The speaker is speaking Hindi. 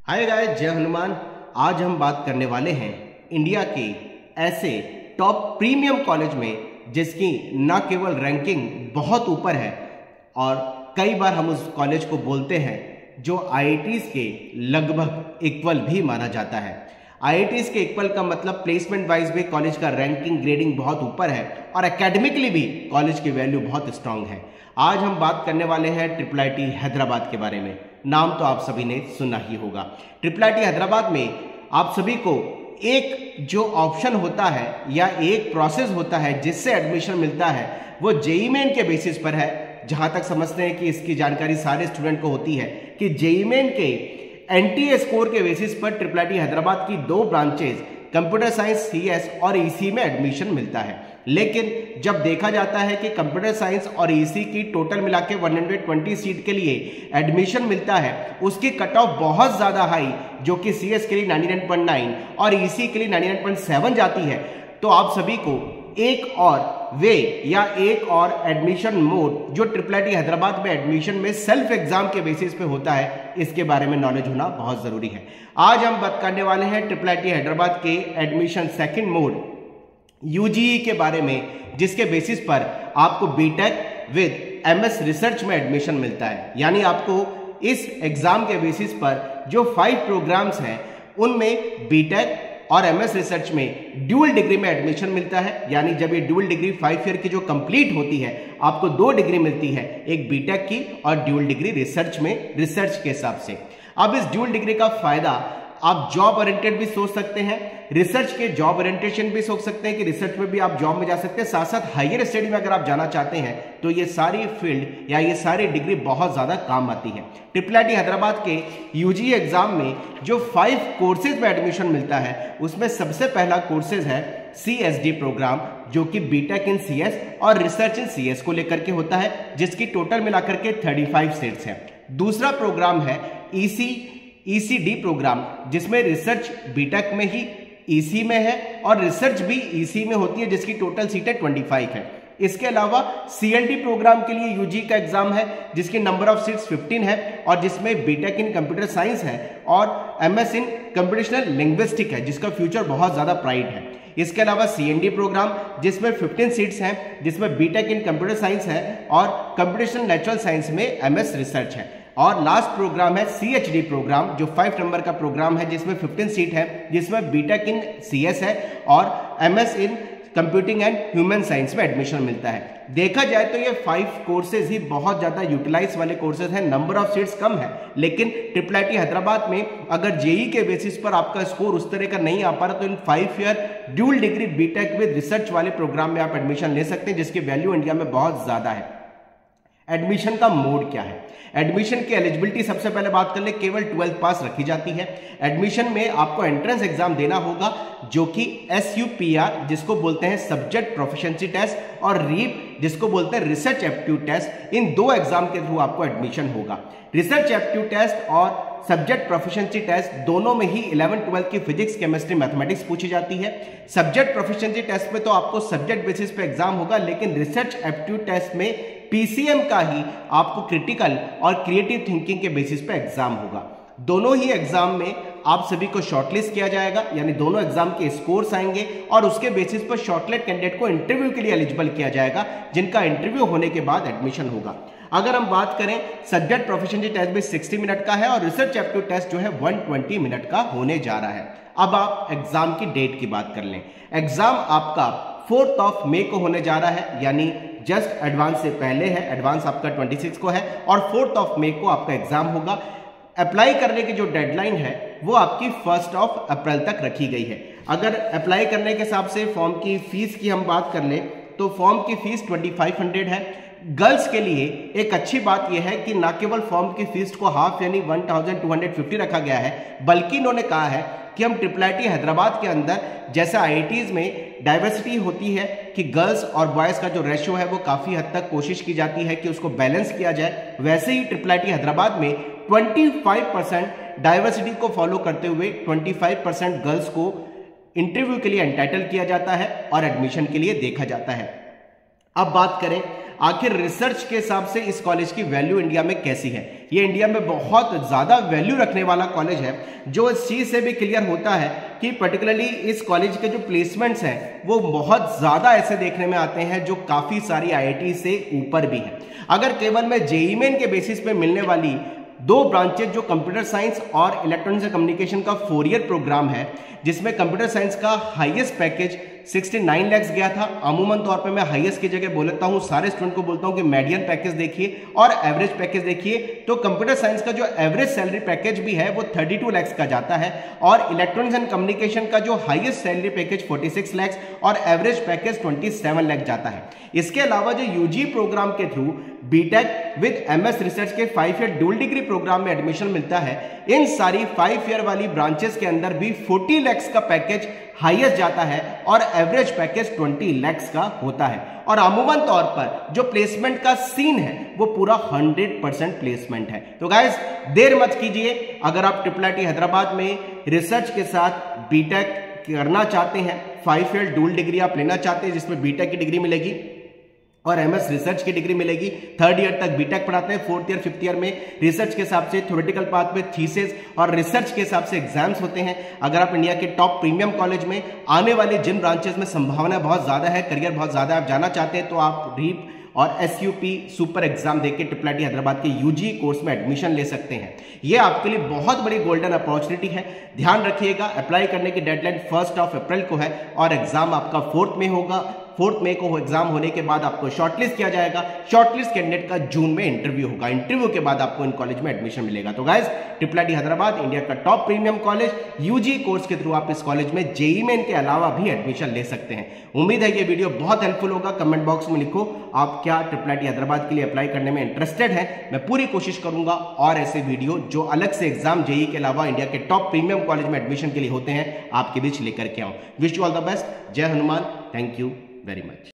हाय गाइस, जय हनुमान। आज हम बात करने वाले हैं इंडिया के ऐसे टॉप प्रीमियम कॉलेज में जिसकी न केवल रैंकिंग बहुत ऊपर है और कई बार हम उस कॉलेज को बोलते हैं जो आईआईटीज के लगभग इक्वल भी माना जाता है। आईआईटीज के इक्वल का मतलब प्लेसमेंट वाइज भी कॉलेज का रैंकिंग ग्रेडिंग बहुत ऊपर है और एकेडमिकली भी कॉलेज की वैल्यू बहुत स्ट्रांग है। आज हम बात करने वाले हैं IIIT हैदराबाद के बारे में। नाम तो आप सभी ने सुना ही होगा। IIIT हैदराबाद में आप सभी को एक जो ऑप्शन होता है या एक प्रोसेस होता है जिससे एडमिशन मिलता है वो जेईई मेन के बेसिस पर है। जहां तक समझते हैं कि इसकी जानकारी सारे स्टूडेंट को होती है कि जेईई मेन के एनटीए स्कोर के बेसिस पर IIIT हैदराबाद की दो ब्रांचेज कंप्यूटर साइंस सीएस और ईसी में एडमिशन मिलता है। लेकिन जब देखा जाता है कि कंप्यूटर साइंस और ईसी की टोटल मिला के 120 सीट के लिए एडमिशन मिलता है, उसकी कट ऑफ बहुत ज्यादा हाई जो कि सीएस के लिए 99.9 और ईसी के लिए 99.7 जाती है, तो आप सभी को एक और वे या एक और एडमिशन मोड जो IIIT हैदराबाद में एडमिशन में सेल्फ एग्जाम के बेसिस पे होता है, इसके बारे में नॉलेज होना बहुत जरूरी है। आज हम बात करने वाले हैं IIIT हैदराबाद के एडमिशन सेकंड मोड यूजीई के बारे में, जिसके बेसिस पर आपको बीटेक विद एमएस रिसर्च में एडमिशन मिलता है। यानी आपको इस एग्जाम के बेसिस पर जो 5 प्रोग्राम्स हैं उनमें बीटेक और एमएस रिसर्च में ड्यूल डिग्री में एडमिशन मिलता है। यानी जब ये ड्यूल डिग्री 5 ईयर की जो कंप्लीट होती है, आपको 2 डिग्री मिलती है, एक बीटेक की और ड्यूल डिग्री रिसर्च में, रिसर्च के हिसाब से। अब इस ड्यूल डिग्री का फायदा आप जॉब ओरिएंटेड भी सोच सकते हैं, रिसर्च के जॉब ओरिएंटेशन भी सोच सकते हैं कि रिसर्च में भी आप जॉब में जा सकते हैं। साथ साथ हायर स्टडी में अगर आप जाना चाहते हैं तो ये सारी फील्ड या ये सारी डिग्री बहुत ज्यादा काम आती है। IIIT हैदराबाद के यूजीई एग्जाम में जो 5 कोर्सेज में एडमिशन मिलता है उसमें सबसे पहला कोर्सेज है CSD प्रोग्राम, जो कि बीटेक इन सीएस और रिसर्च इन सीएस को लेकर के होता है, जिसकी टोटल मिलाकर के 35 सीट्स है। दूसरा प्रोग्राम है ECD प्रोग्राम, जिसमें रिसर्च बीटेक में ही ईसी में है और रिसर्च भी ईसी में होती है, जिसकी टोटल सीटें 25 है। इसके अलावा CLD प्रोग्राम के लिए यूजी का एग्जाम है जिसकी नंबर ऑफ सीट्स 15 है और जिसमें बीटेक इन कंप्यूटर साइंस है और एमएस इन कंप्यूटेशनल लिंग्विस्टिक है, जिसका फ्यूचर बहुत ज्यादा ब्राइट है। इसके अलावा CND प्रोग्राम जिसमें 15 सीट्स हैं, जिसमें बीटेक इन कंप्यूटर साइंस है और कंप्यूटेशनल नेचुरल साइंस में एमएस रिसर्च है। और लास्ट प्रोग्राम है CHD प्रोग्राम, जो 5 नंबर का प्रोग्राम है, जिसमें 15 सीट है, जिसमें बीटेक इन सीएस है और MS in computing and human science में एडमिशन मिलता है। देखा जाए तो ये 5 कोर्सेज ही बहुत ज्यादा यूटिलाइज वाले कोर्सेज हैं, नंबर ऑफ सीट्स कम है। लेकिन IIIT हैदराबाद में अगर जेईई के बेसिस पर आपका स्कोर उस तरह का नहीं आ पा रहा तो इन 5 year dual degree BTech with research वाले प्रोग्राम में आप एडमिशन ले सकते हैं, जिसकी वैल्यू इंडिया में बहुत ज्यादा है। एडमिशन का मोड क्या है? एडमिशन की एलिजिबिलिटी सबसे पहले बात कर ले, केवल 12th पास रखी जाती है। एडमिशन में आपको एंट्रेंस एग्जाम देना होगा जो कि SUPR जिसको बोलते हैं सब्जेक्ट प्रोफिशिएंसी टेस्ट और REEP जिसको बोलते हैं रिसर्च एप्टीट्यूड टेस्ट, इन 2 एग्जाम के थ्रू आपको एडमिशन होगा। रिसर्च एप्टीट्यूड टेस्ट और सब्जेक्ट प्रोफिशिएंसी टेस्ट दोनों में ही 11th 12th की फिजिक्स केमिस्ट्री मैथमेटिक्स पूछी जाती है। सब्जेक्ट प्रोफिशिएंसी टेस्ट में तो आपको सब्जेक्ट बेसिस पे एग्जाम होगा, लेकिन रिसर्च एप्टीट्यूड टेस्ट में PCM का ही आपको क्रिटिकल और क्रिएटिव थिंकिंग के बेसिस पे एग्जाम होगा। दोनों ही एग्जाम में आप सभी को शॉर्टलिस्ट किया जाएगा, यानी दोनों एग्जाम के स्कोर्स आएंगे और उसके बेसिस पर शॉर्टलिस्ट कैंडिडेट को इंटरव्यू के लिए एलिजिबल किया जाएगा, जिनका इंटरव्यू होने के बाद एडमिशन होगा। अगर हम बात करें, सब्जेक्ट प्रोफिशिएंसी टेस्ट भी 60 मिनट का है और रिसर्च एप्टीट्यूड टेस्ट जो है 120 मिनट का होने जा रहा है। अब आप एग्जाम की डेट की बात कर लें। एग्जाम आपका 4 मई को होने जा रहा है, यानी जस्ट एडवांस से पहले है। एडवांस आपका 26 को है और 4 मई को आपका एग्जाम होगा। अप्लाई करने की जो डेडलाइन है वो आपकी 1 अप्रैल तक रखी गई है। अगर अप्लाई करने के हिसाब से फॉर्म की फीस की हम बात कर लें तो फॉर्म की फीस 2500 है। गर्ल्स के लिए एक अच्छी बात यह है कि न केवल फॉर्म की फीस को हाफ यानी 1250 रखा गया है, बल्कि इन्होंने कहा है कि हम IIIT हैदराबाद के अंदर जैसा आईआईटीज में डाइवर्सिटी होती है कि गर्ल्स और बॉयज का जो रेशियो है वो काफी हद तक कोशिश की जाती है कि उसको बैलेंस किया जाए, वैसे ही IIIT हैदराबाद में 25% डाइवर्सिटी को फॉलो करते हुए 25% गर्ल्स को इंटरव्यू के लिए एंटाइटल किया जाता है और एडमिशन के लिए देखा जाता है। अब बात करें आखिर रिसर्च के हिसाब से इस कॉलेज की वैल्यू इंडिया में कैसी है। ये इंडिया में बहुत ज्यादा वैल्यू रखने वाला कॉलेज है, जो इस चीज से भी क्लियर होता है कि पर्टिकुलरली इस कॉलेज के जो प्लेसमेंट्स हैं वो बहुत ज्यादा ऐसे देखने में आते हैं जो काफी सारी आईआईटी से ऊपर भी है। अगर केवल मैं जेईई मेन के बेसिस पे मिलने वाली 2 ब्रांचेज जो कंप्यूटर साइंस और इलेक्ट्रॉनिक्स एंड कम्युनिकेशन का 4 ईयर प्रोग्राम है, जिसमें कंप्यूटर साइंस का हाईएस्ट पैकेज 69 लाख गया था। अमूमन तौर पे मैं हाईएस्ट की जगह बोलता हूं, सारे स्टूडेंट को बोलता हूं कि मीडियन पैकेज देखिए और एवरेज पैकेज देखिए। तो कंप्यूटर साइंस का जो एवरेज सैलरी पैकेज भी है वो 32 लाख का जाता है और इलेक्ट्रॉनिक्स एंड कम्युनिकेशन का जो हाईएस्ट सैलरी पैकेज 46 लाख और एवरेज पैकेज 27 लाख जाता है। इसके अलावा जो यूजी प्रोग्राम के through BTech with MS research के 5 ईयर डुअल डिग्री प्रोग्राम में एडमिशन मिलता है, इन सारी 5 ईयर वाली ब्रांचेस के अंदर भी 40 लाख का पैकेज हाईएस्ट जाता है और एवरेज पैकेज 20 लाख का होता है। और अमूमन तौर पर जो प्लेसमेंट का सीन है वो पूरा 100% प्लेसमेंट है। तो गाइस देर मत कीजिए, अगर आप IIIT हैदराबाद में रिसर्च के साथ बीटेक करना चाहते हैं, 5 ईयर डुअल डिग्री आप लेना चाहते हैं जिसमें बीटेक की डिग्री मिलेगी और एमएस रिसर्च की डिग्री मिलेगी, 3rd ईयर तक बीटेक पढ़ाते हैं, 4th ईयर 5th ईयर में रिसर्च के हिसाब से थ्योरेटिकल पाथ में थीसिस और रिसर्च के हिसाब से एग्जाम्स होते हैं। अगर आप इंडिया के टॉप प्रीमियम कॉलेज में आने वाले जिन ब्रांचेस में संभावना बहुत ज्यादा है, करियर बहुत ज्यादा आप जाना चाहते हैं, तो आप रीप और SUP सुपर एग्जाम देके IIIT हैदराबाद के यूजी कोर्स में एडमिशन ले सकते हैं। ये आपके लिए बहुत बड़ी गोल्डन अपॉर्चुनिटी है। ध्यान रखिएगा, अप्लाई करने की डेडलाइन 1 अप्रैल को है और एग्जाम आपका 4 में होगा। 4 मई को एग्जाम होने के बाद आपको शॉर्टलिस्ट किया जाएगा। शॉर्टलिस्ट कैंडिडेट का जून में इंटरव्यू होगा। इंटरव्यू के बाद आपको इन कॉलेज में एडमिशन मिलेगा। तो गाइस IIIT हैदराबाद इंडिया का top premium college, UG course के थ्रू आप इस कॉलेज में जेईई मेन के अलावा भी एडमिशन ले सकते हैं। उम्मीद है ये वीडियो बहुत हेल्पफुल होगा। कमेंट बॉक्स में लिखो आप क्या IIIT हैदराबाद के लिए अप्लाई करने में इंटरेस्टेड है। मैं पूरी कोशिश करूंगा और ऐसे वीडियो जो अलग से एग्जाम जेईई के अलावा इंडिया के टॉप प्रीमियम कॉलेज में एडमिशन के लिए होते हैं आपके बीच लेकर के आऊं। Wish you all the best. जय Hanuman. Thank you very much.